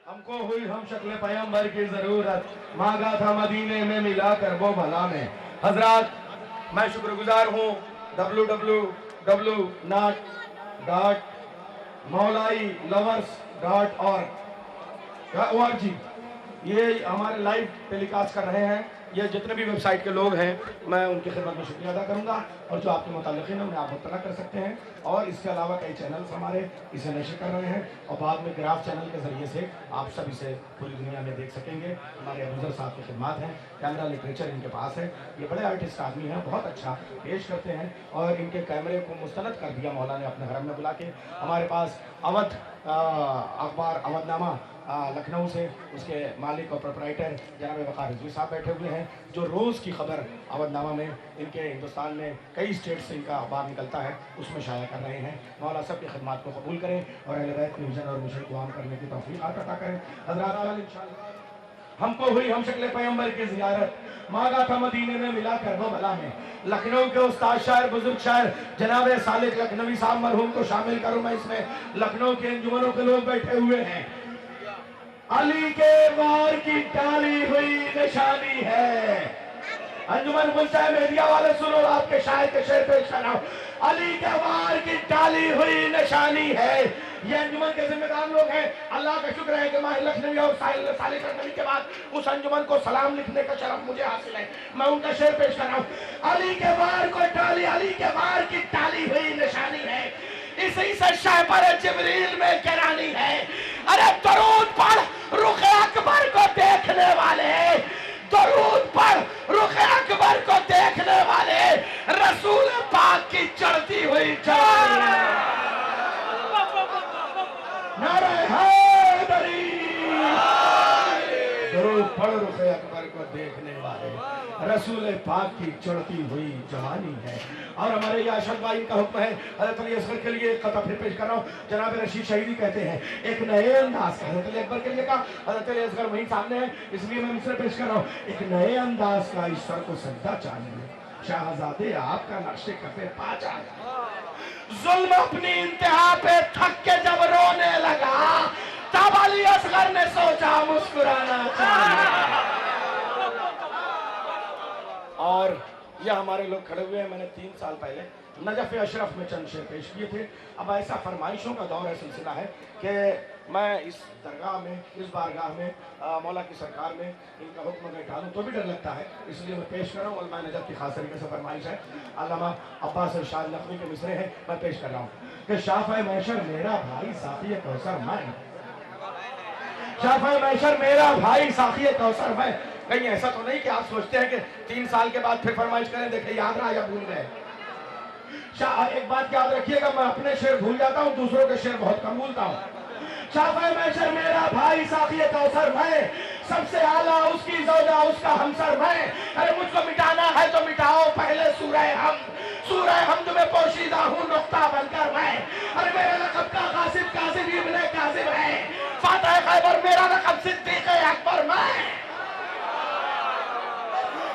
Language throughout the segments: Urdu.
ہم کو ہوئی ہم شکل پیغمبر کی ضرورت، مانگا تھا مدینے میں ملا کر وہ بھلا میں۔ حضرات میں شکر گزار ہوں www.moulailovers.org یہ ہمارے لائیو ٹیلی کاسٹ کر رہے ہیں۔ یہ جتنے بھی ویب سائٹ کے لوگ ہیں میں ان کی خدمت میں شکریہ ادا کروں گا، اور جو آپ کے متعلقین ہیں انہیں آپ مطلع کر سکتے ہیں، اور اس کے علاوہ کئی چینلز ہمارے اسے نشر کر رہے ہیں، اور بعد میں گراف چینل کے ذریعے سے آپ سب اسے پوری دنیا میں دیکھ سکیں گے۔ ہمارے ابوذر صاحب کی خدمات ہیں، کیمرہ لٹریچر ان کے پاس ہے، یہ بڑے آرٹسٹ آدمی ہیں، بہت اچھا پیش کرتے ہیں، اور ان کے کیمرے کو مستند کر دیا مولا نے اپنے حرم میں بلا کے۔ ہمارے پاس اودھ اخبار اودھ نامہ لکھنؤ سے اس کے مالک اور پروپرائٹر جناب وقار رضوی صاحب بیٹھے ہوئے ہیں، جو روز کی خبر اودھ نامہ میں ان کے ہندوستان میں کئی اسٹیٹ سے ان کا اخبار نکلتا ہے اس میں شائع کر رہے ہیں۔ مولا سب کی خدمات کو قبول کریں اور اہل بیت کی ویژن اور مشن کو عام کرنے کی توفیق عطا کریں۔ حضرات انشاءاللہ ہم کو ہوئی ہم شکل پیغمبر کی زیارت، مانگا تھا مدینے میں ملا کر وہ بھلا میں۔ لکھنؤ کے استاد شاعر بزرگ شاعر جناب سالک لکھنوی صاحب مرحوم کو شامل کروں میں اس میں۔ لکھنؤ کے انجمنوں کے لوگ بیٹھے ہوئے ہیں۔ علی کے وار کی ڈالی ہوئی نشانی ہے، انجمن گلشن میڈیا والے سنو، آپ کے شاعر کے شعر پیش کر رہا ہوں۔ علی کے وار کی ڈالی ہوئی نشانی ہے، یہ انجمن کے ذمہ دار لوگ ہیں۔ اللہ کا شکر ہے کہ ماہر لکھنوی اور سالک لکھنوی کے بعد اس انجمن کو سلام لکھنے کا شرف مجھے حاصل ہے، میں ان کا شعر پیش کر رہا ہوں۔ علی کے وار کو ڈالی، علی کے وار کی ڈالی ہوئی نشانی ہے، اسی سے شہبر جبریل میں گرانی ہے۔ ارے درود پڑھ رخ اکبر کو دیکھنے والے، درود پڑھ رخ اکبر کو دیکھنے والے، رسول پاک کی چڑھتی ہوئی جوانی۔ نعرہ حیدری، درود پڑھ رخ اکبر کو دیکھنے والے، رسول پاک کی چڑھتی ہوئی جوانی ہے۔ اور ہمارے یہ ارشد بھائی کا حکم ہے، حضرت علی اصغر کے لیے ایک قطعہ پھر پیش کر رہا ہوں۔ جناب رشید شہیدی کہتے ہیں ایک نئے انداز کا، حضرت علی اکبر کے لیے کہا، حضرت علی اصغر وہیں سامنے ہے اس لیے میں مصرع پیش کر رہا ہوں۔ ایک نئے انداز کا اس سر کو سجدہ چاہیے، شہزادے آپ کا نقش کفے پا جائے، ظلم اپنی انتہا پہ تھک کے جب رونے لگا، تب علی اصغر نے سوچا مسکرانا چاہیے۔ اور یہ ہمارے لوگ کھڑے ہوئے ہیں، میں نے 3 سال پہلے نجف اشرف میں چند شعر پیش کیے تھے۔ اب ایسا فرمائشوں کا دور ہے، سلسلہ ہے کہ میں اس درگاہ میں، اس بارگاہ میں، مولا کی سرکار میں ان کا حکم اگر ڈالوں تو بھی ڈر لگتا ہے، اس لیے میں پیش کر رہا ہوں۔ علماء نجف کی خاص طریقے سے فرمائش ہے، علامہ عباس ارشاد نقوی کے مصرے ہیں، میں پیش کر رہا ہوں کہ شافع محشر میرا بھائی ساقی کوثر میں، شافع محشر میرا بھائی ساقی کوثر میں۔ کہیں ایسا تو نہیں کہ آپ سوچتے ہیں کہ 3 سال کے بعد پھر فرمائش کریں، دیکھیں یاد رہا یا بھول گئے۔ ایک بات یاد رکھیے گا، میں اپنے شعر بھول جاتا ہوں، دوسروں کے شعر بہت کم بھولتا ہوں۔ شافع محشر میرا بھائی ساقی کوثر میں، سب سے اعلیٰ اس کی زوجہ اس کا ہمسر میں۔ ارے مجھ کو مٹانا ہے تو مٹاؤ پہلے سورہ حمد، سورہ حمد میں پوشیدہ ہوں نقطہ بن کر میں۔ ارے میرے لقب کا قاسم کاظم ابن کاظم ہے، فاتح خیبر میرا لقب صدیق اکبر میں۔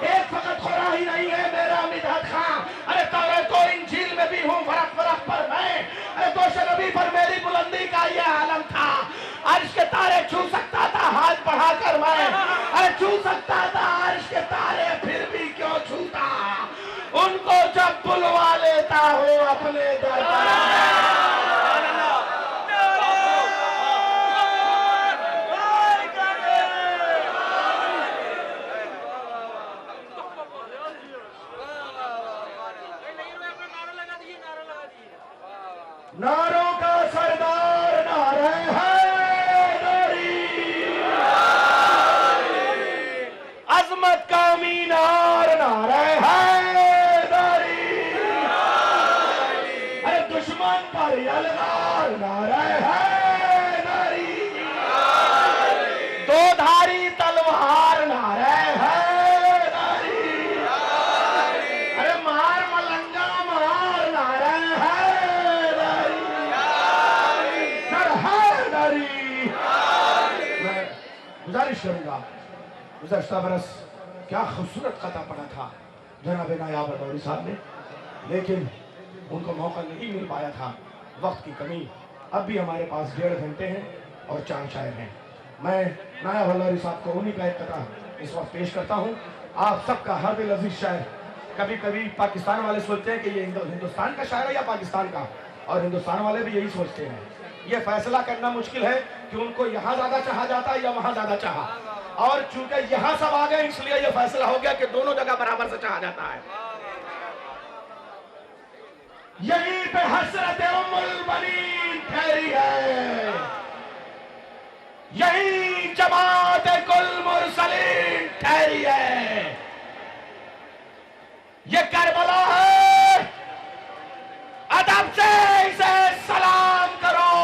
ایک فقط خدا ہی نہیں ہے میرا مدحت خاں، ارے توریت و انجیل میں بھی ہوں فرق فرق پر میں۔ ارے دوش نبی پر میری بلندی کا یہ عالم تھا، عرش کے تارے چھو سکتا تھا ہاتھ بڑھا کر میں، ارے چھو سکتا تھا عرش کے تارے پھر بھی کیوں چھوتا، ان کو جب بلوا لیتا ہوں اپنے در پر۔ نعروں کا سردار نعرہ حیدری، عظمت کا مینار نعرہ حیدری، ارے دشمن پر یلغار نعرہ حیدری، دو دھاری تلوار نعرہ حیدری، ارے مار ملنگا مار نعرہ گزارش کروں گا۔ گزشتہ برس کیا خوبصورت قطعہ پڑھا تھا جناب نایاب بطوری صاحب نے، لیکن ان کو موقع نہیں مل پایا تھا، وقت کی کمی۔ اب بھی ہمارے پاس 1.5 گھنٹے ہیں اور 4 شاعر ہیں، میں نایاب ہلاری صاحب کو انہی کا ایک قطعہ اس وقت پیش کرتا ہوں. آپ سب کا ہر دل عزیز شاعر. کبھی کبھی پاکستان والے سوچتے ہیں کہ یہ ہندوستان کا شاعر ہے یا پاکستان کا, اور ہندوستان والے بھی یہی سوچتے ہیں. یہ فیصلہ کرنا مشکل ہے کہ ان کو یہاں زیادہ چاہا جاتا ہے یا وہاں زیادہ چاہا, اور چونکہ یہاں سب آ گئے اس لیے یہ فیصلہ ہو گیا کہ دونوں جگہ برابر سے چاہا جاتا ہے. یہیں پہ حسرت ام البنین ٹھہری ہے, یہیں جماعت کل مرسلین ٹھہری ہے. یہ کربلا ہے, ادب سے اسے سلام کرو,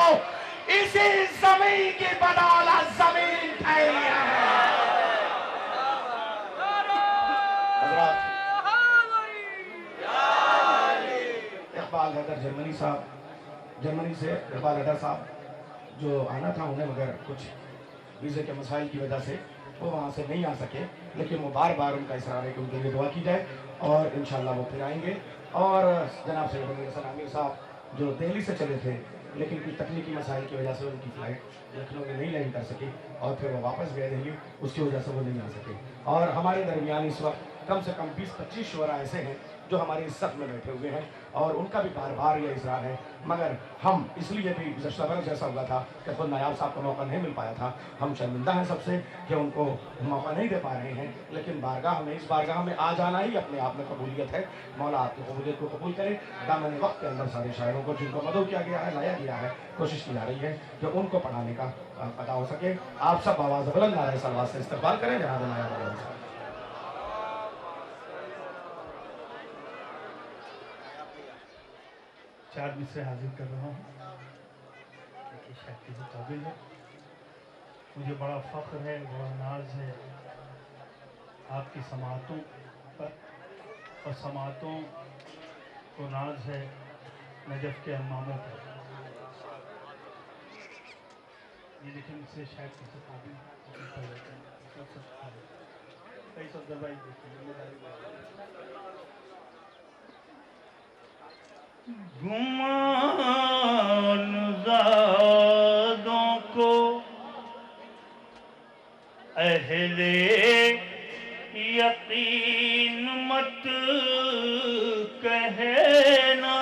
اسی زمین کی بدولت زمین ٹھہری ہے. حضرات, اقبال حیدر جرمنی صاحب, جرمنی سے اقبال حیدر صاحب جو آنا تھا انہیں مگر کچھ ویزے کے مسائل کی وجہ سے وہ وہاں سے نہیں آ سکے, لیکن وہ بار بار ان کا اصرار ہے کہ ان کے لیے دعا کی جائے اور انشاءاللہ وہ پھر آئیں گے. اور جناب سید امیر حسن عامر صاحب جو دہلی سے چلے تھے لیکن کچھ تکنیکی مسائل کی وجہ سے ان کی فلائٹ لکھنؤ میں نہیں لینڈ کر سکی اور پھر وہ واپس گئے دہلی, اس کی وجہ سے وہ نہیں آ سکے. اور ہمارے درمیان اس وقت کم سے کم 20-25 شعراء ایسے ہیں جو ہماری اس صف میں بیٹھے ہوئے ہیں اور ان کا بھی بار بار یہ اصرار ہے, مگر ہم اس لیے بھی گزشتہ برس جیسا ہوا تھا کہ خود نایاب صاحب کو موقع نہیں مل پایا تھا, ہم شرمندہ ہیں سب سے کہ ان کو موقع نہیں دے پا رہے ہیں, لیکن بارگاہ میں, اس بارگاہ میں آ جانا ہی اپنے آپ میں قبولیت ہے. مولا آپ کی قبولیت کو قبول کرے. دامن وقت کے اندر سارے شاعروں کو جن کو مدعو کیا گیا ہے, لایا گیا ہے, کوشش کی جا رہی ہے کہ ان کو پڑھانے کا پتہ ہو سکے. آپ سب آواز بلند نعرہ صلوات سے استقبال کریں جناب نایاب ہلاری صاحب. چار مصرے حاضر کر رہا ہوں کہ شاید کے قابل ہے. مجھے بڑا فخر ہے, بڑا ناز ہے آپ کی سماعتوں پر, اور سماعتوں کو ناز ہے نجف کے اماموں پر. یہ دیکھیں مجھ سے شاید کسی قابل کئی سب دبائی گمان زادوں کو اہل یقین مت کہنا,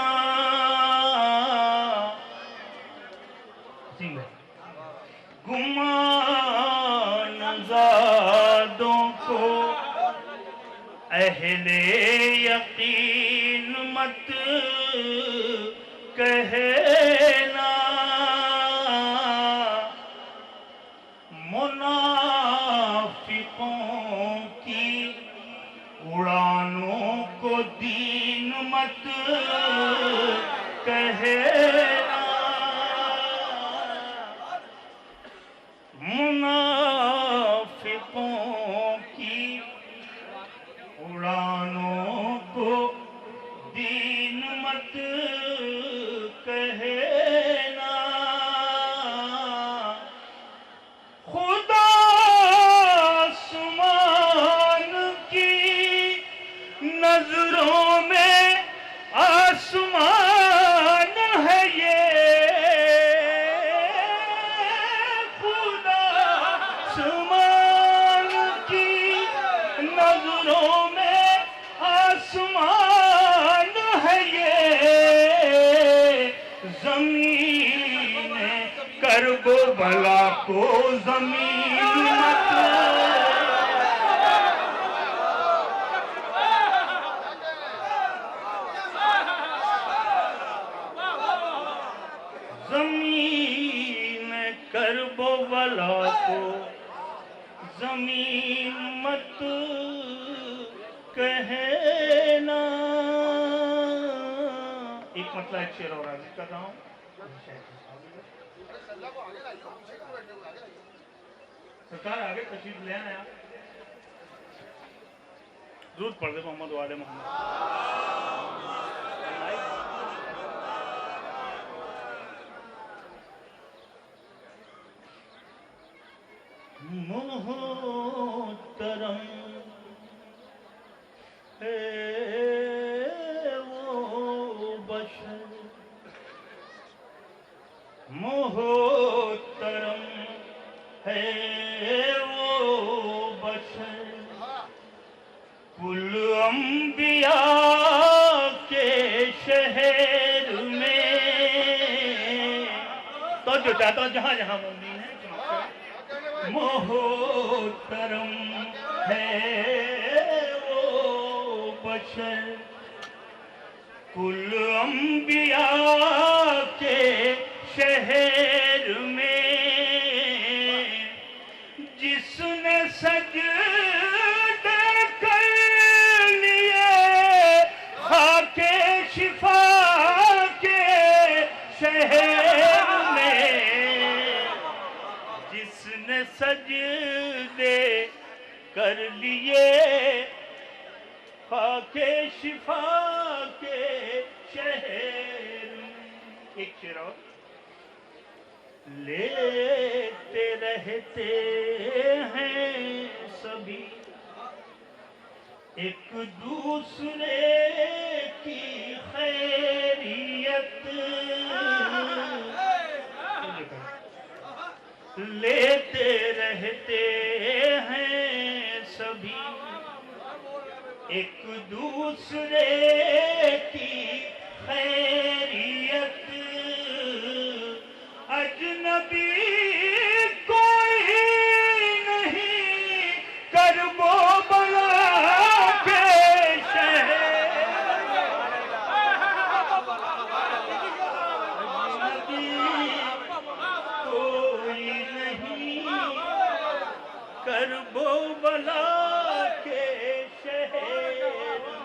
گمان زادوں کو اہل یقین مت کہنا, منافقوں کی اڑانوں کو دین مت کہنا, منافقوں کی اڑانوں کو دین مت کہنا, خدا آسمان کی نظروں میں آسمان ہے یہ, خدا آسمان کی نظروں میں آسمان ہے یہ, زمین کرب و بلا کو زمین مت, زمین کرب و بلا کو زمین مت کہنا. ایک مطلب ایک شعر اور عرض کر رہا ہوں. سرکار آگے تشریف لے آیا, درود پڑھ دے محمد و آل محمد. محترم ہے وہ بشر, محترم ہے وہ بشر کل انبیاء کے شہر میں تو جو چاہتا ہوں جہاں جہاں مومن ہے محترم ہے وہ بشر کل انبیاء کے شہر میں جس نے سجدے کر لیے خاک شفا کے شہر میں جس نے سجدے کر لیے خاک شفا کے شہر میں ایک شعر اور لیتے رہتے ہیں سبھی ایک دوسرے کی خیریت لیتے رہتے ہیں سبھی ایک دوسرے کی خیریت اجنبی کوئی نہیں کرب و بلا کے شہر اجنبی کوئی نہیں کرب و بلا کے شہر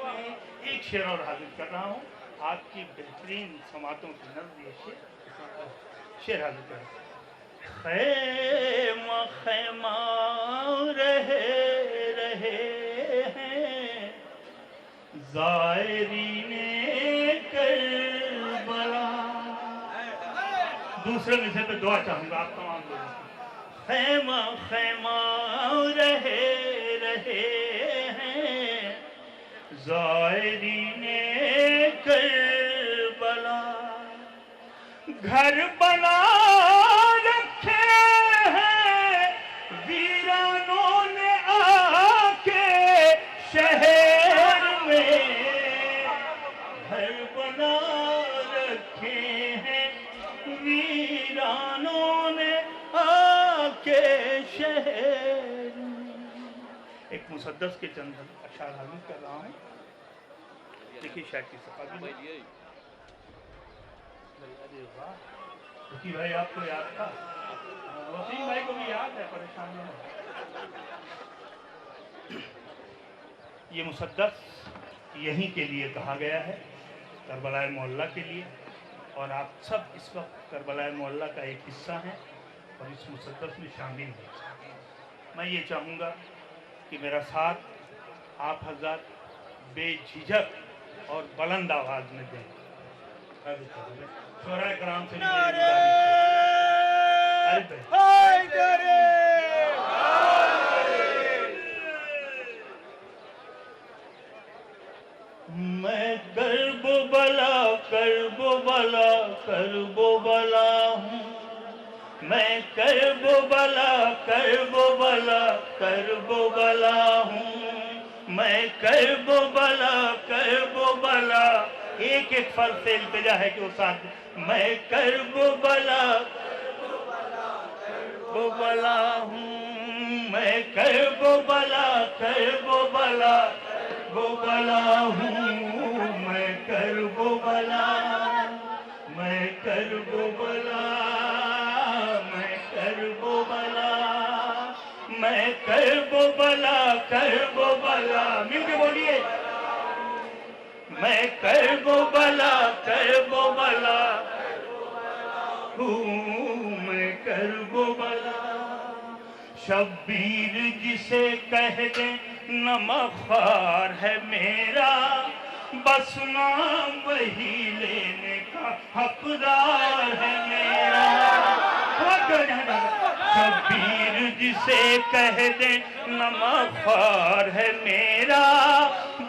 میں ایک شعر اور حاضر کر رہا ہوں آپ کی بہترین سماعتوں کی نظر یہ شعر حاضر کر رہا ہوں خیمہ خیمہ رہے ہیں زائرین کربلا دوسرے مصرع پہ دعا چاہوں گا آپ تمام لوگوں کی خیمہ خیمہ رہے ہیں زائرین کربلا گھر بنا رکھے ہیں ویرانوں نے آ کے شہر میں گھر بنا رکھے ہیں ویرانوں نے آ کے شہر میں ایک مسدس کے چند اشعار حاضر کر رہا ہوں دیکھیے شاعر کی ثقافت وسیم بھائی آپ کو یاد تھا وسیم بھائی کو بھی یاد ہے پریشان نہ ہو یہ مسدس یہیں کے لیے کہا گیا ہے کربلا معلیٰ کے لیے اور آپ سب اس وقت کربلا معلیٰ کا ایک حصہ ہیں اور اس مسدس میں شامل ہیں میں یہ چاہوں گا کہ میرا ساتھ آپ حضرات بے جھجک اور بلند آواز میں دیں شعراء کرام سے میں کرب و بلا ہوں میں کرب و بلا ہوں میں کرب و بلا ایک ایک فرد سے التجا ہے کہ وہ ساتھ میں کرب و بلا ہوں میں کرب و بلا ہوں میں کرب و بلا میں کرب و بلا مل کے بولیے میں کرب و بلا ہوں میں کرب و بلا شبیر جسے کہہ دیں نمک خوار ہے میرا بس نام وہی لینے کا حقدار ہے میرا شبیر جسے کہہ دیں نمک خوار ہے میرا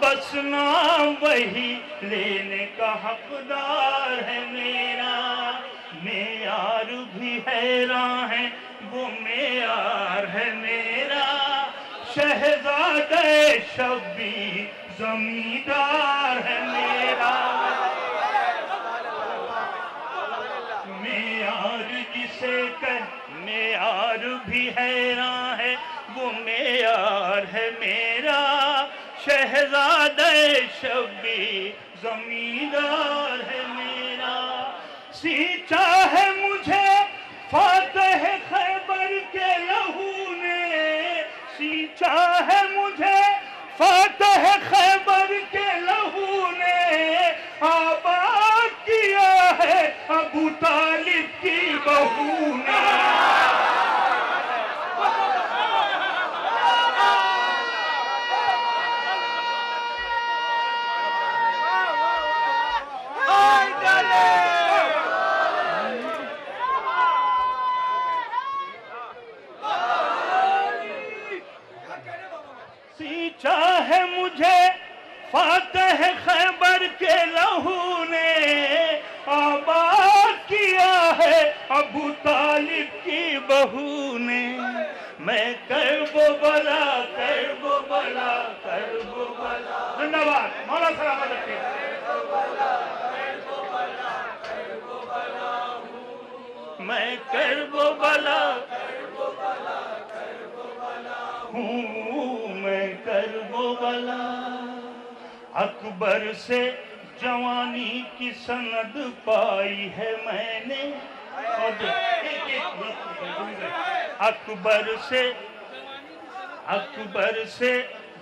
بس نام وہی لینے کا حقدار ہے میرا معیار بھی حیران ہے وہ معیار ہے میرا، شہزادہ شبی زمیندار ہے میرا، معیار جسے کہ معیار بھی حیران ہے، وہ معیار ہے میرا، شہزادہ شبی زمیندار ہے میرا، سینچا ہے مجھے فاتح خیبر کے لہو نے، سینچا ہے مجھے فاتح خیبر کے لہو نے، آباد کیا ہے ابو طالب کی بہو نے، سینچا ہے مجھے فاتح خیبر کے لہو نے، آباد کیا ہے ابو طالب کی بہو نے، میں کرب و بلا کرب و بلا کرب و بلا، زندہ باد مولا سلامت رکھے، میں کرب و بلا ہوں، میں کرب و بلا، اکبر سے جوانی کی سند پائی ہے میں نے، اکبر سے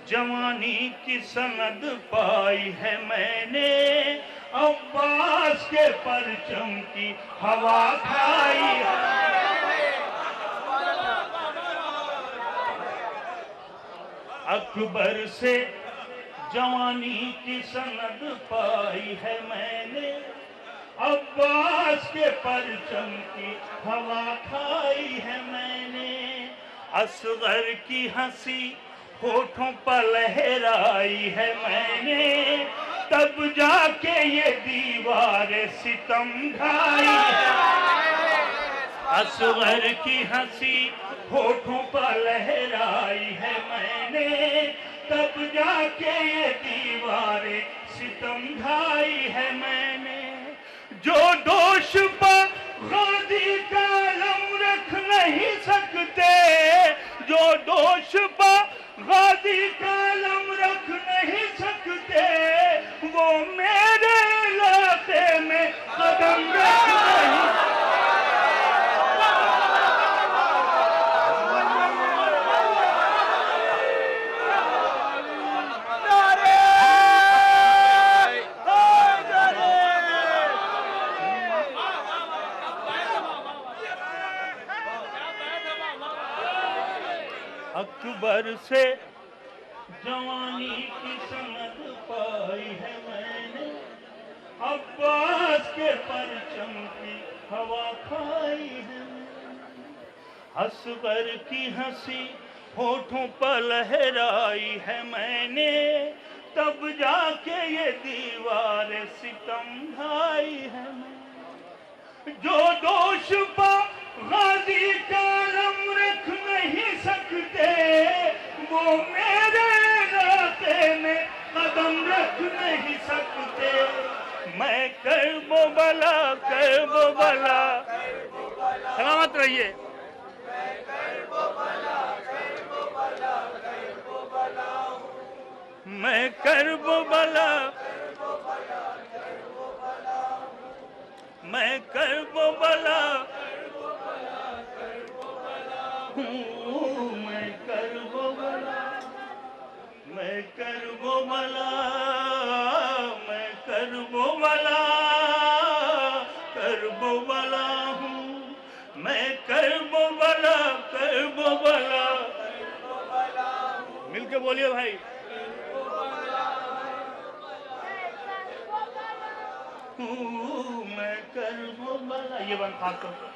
جوانی کی سند پائی ہے میں نے، عباس کے پرچم کی ہوا کھائی ہے، اکبر سے جوانی کی سند پائی ہے میں نے، عباس کے پرچم کی ہوا کھائی ہے میں نے، اصغر کی ہنسی ہونٹوں پر لہرائی ہے میں نے، تب جا کے یہ دیوار ستم ڈھائی ہے، اصغر کی ہنسی ہونٹوں پر لہرائی ہے میں نے، تب جا کے یہ دیوار ستم ڈھائی ہے میں نے، جو دوش پر غازی کا علم رکھ نہیں سکتے، جو دوش پر غازی کا علم رکھ نہیں سکتے، وہ میرے علاقے میں قدم رکھ نہیں سکتے، اکبر سے جوانی کی سند پائی ہے میں نے، عباس کے پرچم کی ہوا کھائی ہے میں نے، اصغر کی ہنسی ہونٹوں پر لہرائی ہے میں نے، تب جا کے یہ دیوار ستم ڈھائی ہے میں نے، جو دوش پر غازی کا علم رکھ نہیں سکتے، وہ میرے علاقے میں قدم رکھ نہیں سکتے، میں کرب و بلا کرب و بلا، سلامت رہیے، میں کرب و بلا کرب و بلا کرب و بلا، میں کرب و بلا میں کرب و بلا ہوں، میں کرب و بلا، میں کرب و بلا، میں کرب و بلا کرب و بلا ہوں، میں کرب و بلا کرب و بلا، مل کے بولیے بھائی، میں کرب و بلا، یہ بند خاص کر،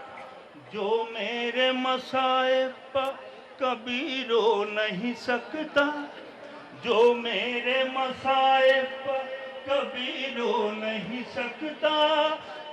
جو میرے مصائب پر کبھی رو نہیں سکتا، جو میرے مصائب پر کبھی رو نہیں سکتا،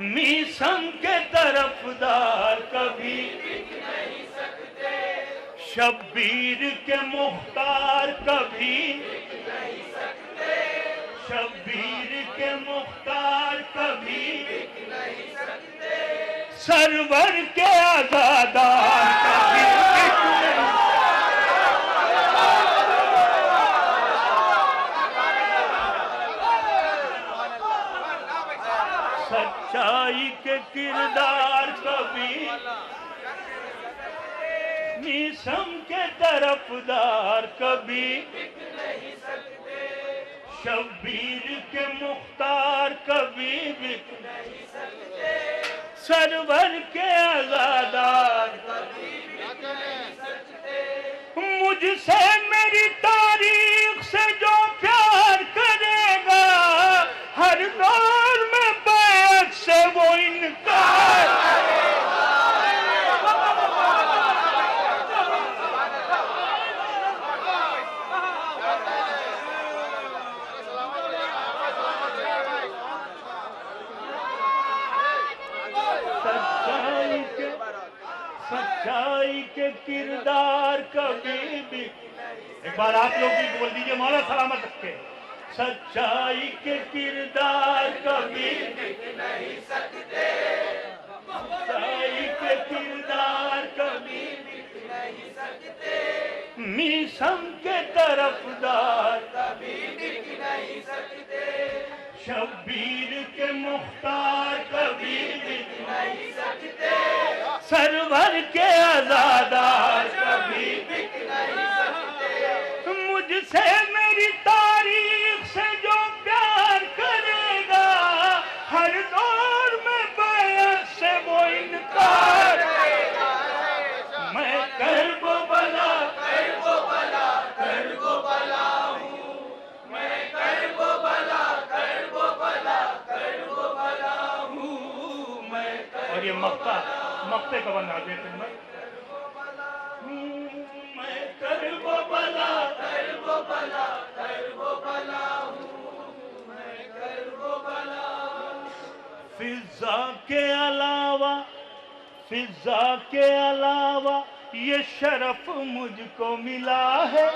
میسم کے طرفدار کبھی شبیر کے مختار کبھی شبیر کے مختار کبھی سرور کے آزادار کبھی سچائی کے کردار کبھی میسم کے طرفدار کبھی شبیر کے مختار کبھی بک نہیں سکتے سرور کے آزادار کبھی بک نہیں سکتے مجھ سے میری تاریخ سے جو پیار کرے گا ہر دور میں بیعت سے وہ انکار سچائی کے کردار کبھی بھی ایک بار آپ لوگ بھی بول دیجئے مولا سلامت رکھے سچائی کے کردار کبھی بک نہیں سکتے سچائی کے کردار کبھی بک نہیں سکتے میسم کے طرفدار کبھی بک نہیں سکتے شبیر کے مختار کبھی بک نہیں سکتے سرور کے آزادار کبھی بک نہیں سکتے مجھ سے میری تاریخ سے جو پیار کرے گا ہر دور میں بیعت سے وہ انکار میں کرب و بلا ہوں میں کرب و بلا ہوں میں اور یہ مقتے کا بندہ دیتے ہیں میں کرب و بلا ہوں میں کرب و بلا فضا کے علاوہ یہ شرف مجھ کو ملا ہے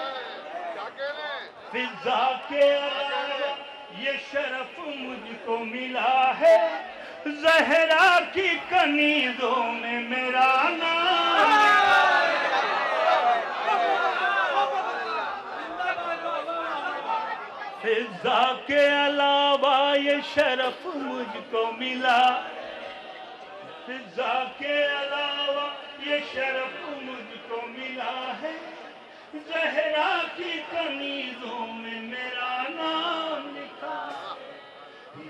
فضا کے علاوہ یہ شرف مجھ کو ملا ہے زہرا کی کنیزوں میں میرا نام فضا کے علاوہ یہ شرف مجھ کو ملا فضا کے علاوہ یہ شرف مجھ کو ملا ہے زہرا کی کنیزوں میں میرا نام لکھا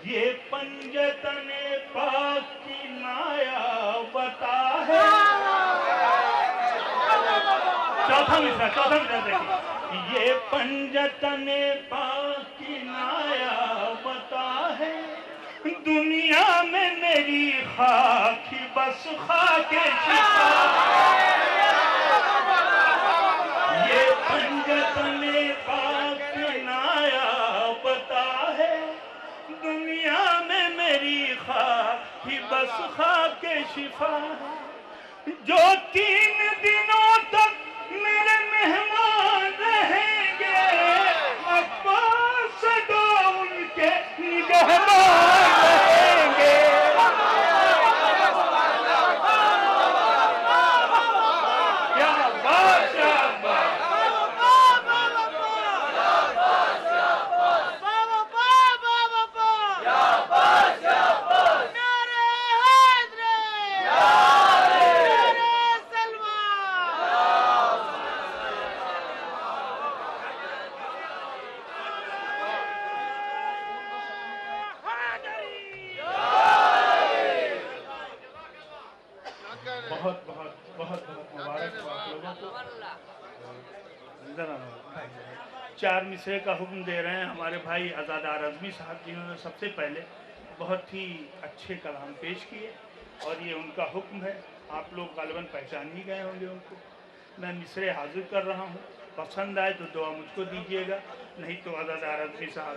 یہ پنجتن پاک کی نایابتا ہے چوتھا مصرع دیکھیں یہ پنجتن پاک کی نایابتا ہے دنیا میں میری خاک ہی بس خاک شفا یہ پنجتن پاک کی نایابتا ہے دنیا میں میری خاک ہی بس خاک شفا جو 3 دنوں تک میرے مہمان رہیں گے عباس صدا ان کے نگہبان رہیں گے یا عباس یا عباس بہت مبارک ہو آپ لوگوں کو 4 مصرے کا حکم دے رہے ہیں ہمارے بھائی عزادار اعظمی صاحب جنہوں نے سب سے پہلے بہت ہی اچھے کلام پیش کیے اور یہ ان کا حکم ہے آپ لوگ غالباً پہچان ہی گئے ہوں گے ان کو میں مصرے حاضر کر رہا ہوں پسند آئے تو دعا مجھ کو دیجیے گا نہیں تو عزادار اعظمی صاحب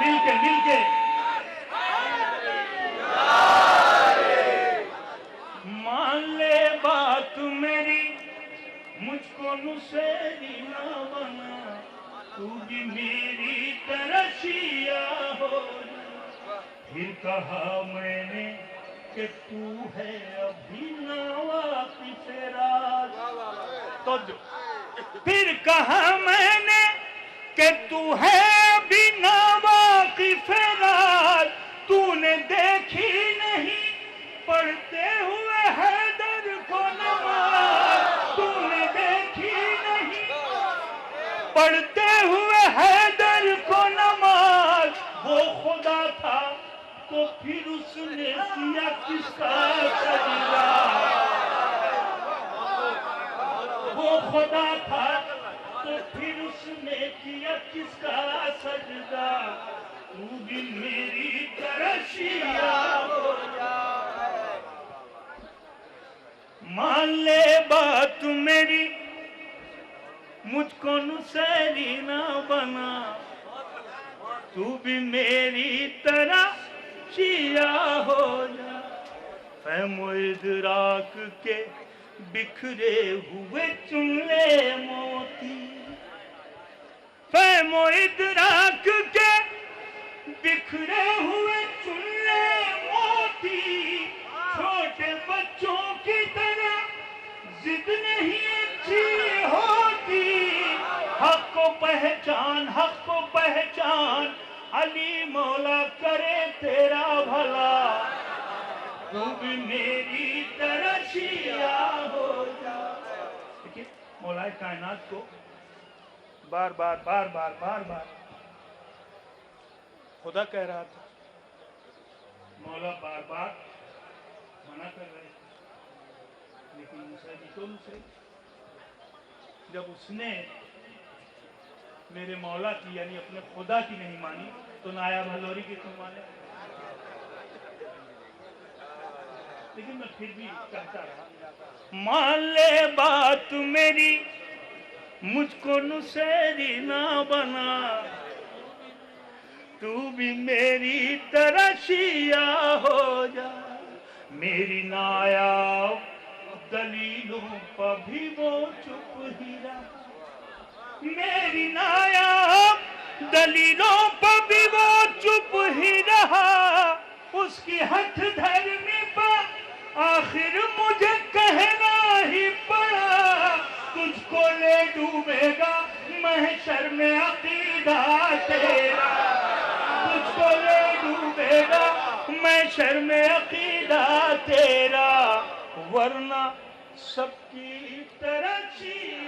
مل کے مان لے بات میری، مجھ کو نصیری نہ بنا، تو بھی میری طرح شیعہ ہو جا۔ پھر کہا میں نے کہ تو ہے ابھی ناواقف راز، تو پھر کہا میں نے کہ تو ہے ابھی ناواقف راز، تو نے دیکھی نہیں پڑھتے ہوئے حیدر کو نماز، تو نے دیکھی نہیں پڑھتے ہوئے حیدر کو نماز، وہ خدا تھا تو پھر اس نے کیا کس کا سجدہ، وہ خدا تھا تو پھر اس نے کیا کس کا سجدہ، تو بھی میری طرح شیعہ ہو جا۔ مان لے بات میری، مجھ کو نصیری نہ بنا، تو بھی میری طرح شیعہ ہو جا۔ فہم و ادراک کے بکھرے ہوئے چن لے موتی، فہم و ادراک کے بکھرے ہوئے چن لے موتی، چھوٹے بچوں کی طرح ضد نہیں اچھی ہوتی، حق کو پہچان، حق کو پہچان، علی مولا کرے تیرا بھلا، تو بھی میری طرح شیعہ ہو جا۔ دیکھیے مولا کائنات کو بار بار خدا کہہ رہا تھا، مولا بار بار منع کر رہے تھے، لیکن موسیٰ جی تو دوسرے، جب اس نے میرے مولا کی یعنی اپنے خدا کی نہیں مانی تو نایاب ہلوری کی کیوں مانے؟ لیکن میں پھر بھی کہتا رہا، مان لے بات میری، مجھ کو نصیری نہ بنا، تو بھی میری طرح شیعہ ہو جا۔ میری نایاب دلیلوں پر بھی وہ چپ ہی رہا، میری نایاب دلیلوں پر بھی وہ چپ ہی رہا، اس کی ہتھ دھرمی پر آخر مجھے کہنا ہی پڑا، تجھ کو لے ڈوبے گا محشر میں عقیدہ تیرا، تجھ کو لے ڈوبے گا محشر میں عقیدہ تیرا، ورنہ سب کی طرح شیعہ